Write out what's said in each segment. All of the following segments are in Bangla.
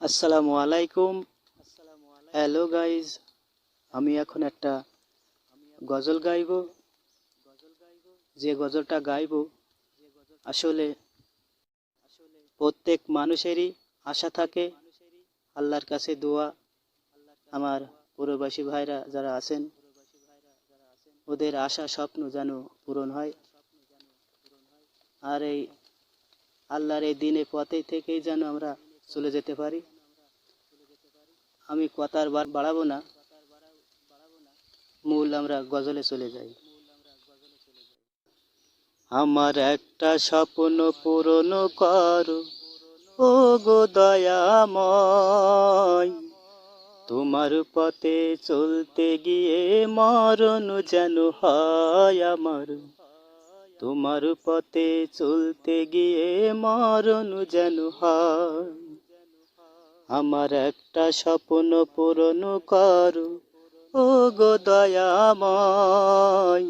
আসসালামু আলাইকুম। হ্যালো গাইজ, আমি এখন একটা গজল গাইব। যে গজলটা গাইব আসলে প্রত্যেক মানুষেরই আশা থাকে, আল্লাহর কাছে দোয়া। আমার প্রবাসী ভাইরা যারা আছেন ওদের আশা স্বপ্ন যেন পূরণ হয়। আর এই আল্লাহর এই দিনে পথে থেকেই যেন আমরা চলে যেতে পারি। আমি কথা আর বাড়াবো না, মূল আমরা গজলে চলে যাই। আমার একটা স্বপ্ন পূরণ করো ও গো দয়াময়, তোমার পথে চলতে গিয়ে মরণ যেন হয় আমার। তোমার পথে চলতে গিয়ে মরণ যেন হয়। আমার একটা স্বপ্ন পূরণ করো ও গো দয়াময়,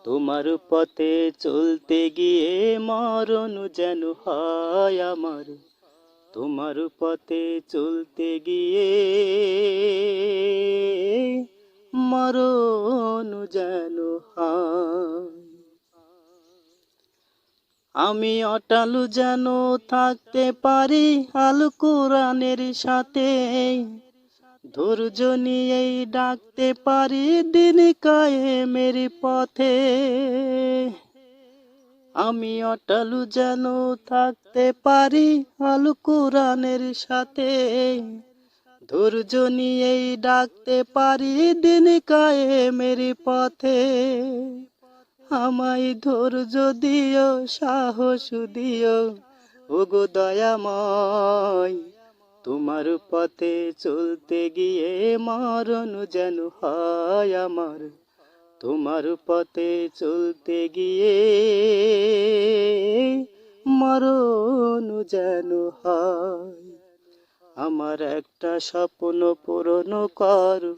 তোমার পথে চলতে গিয়ে মরণ যেন হয় আমার। তোমার পথে চলতে গিয়ে মরণ যেন হয়। আমি অটল যেন থাকতে পারি আল কোরআনের সাথে, ধৈর্য নিয়েই ডাকতে পারি দিন কায়েমের পথে। আমি অটল যেন থাকতে পারি আল কোরআনের সাথে, ধৈর্য নিয়েই ডাকতে পারি দিন কায়েমের পথে। আমায় ধৈর্য দিও, সাহস দিও ওগো দয়াময়, তোমার পথে চলতে গিয়ে মরণ যেন হয় আমার। তোমার পথে চলতে গিয়ে মরণ যেন হয়। আমার একটা স্বপ্ন পূরণ করো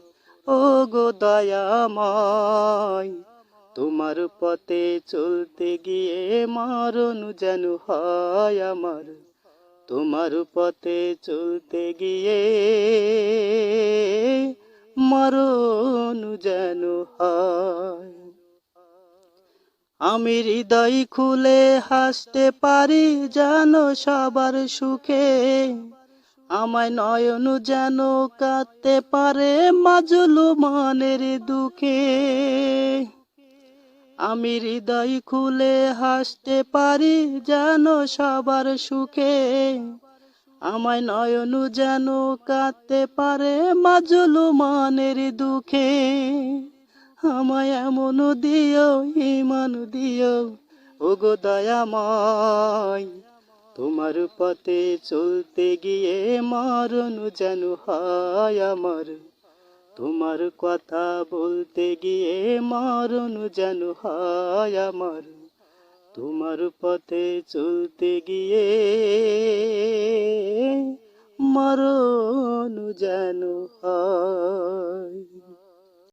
ও গো দয়াময়, তোমার পথে চলতে গিয়ে মরণ যেন হয় আমার। তোমার পথে চলতে গিয়ে মরণ যেন হয়। আমি হৃদয় খুলে হাসতে পারি যেন সবার সুখে, আমায় নয়ন যেন কাঁদতে পারে মাজলুমানের দুঃখে। আমি হৃদয় খুলে হাসতে পারি যেন সবার সুখে, আমায় নয়ন যেন কাঁদতে পারে মাজলুমানের দুঃখে। আমায় এমন দিও, ঈমান দিও ওগো দয়াময়, তোমার পথে চলতে গিয়ে মরণ যেন হয় আমার। তোমার কথা বলতে গিয়ে মরণ যেন হয় আমার। তোমার পথে চলতে গিয়ে মরণ যেন হয়।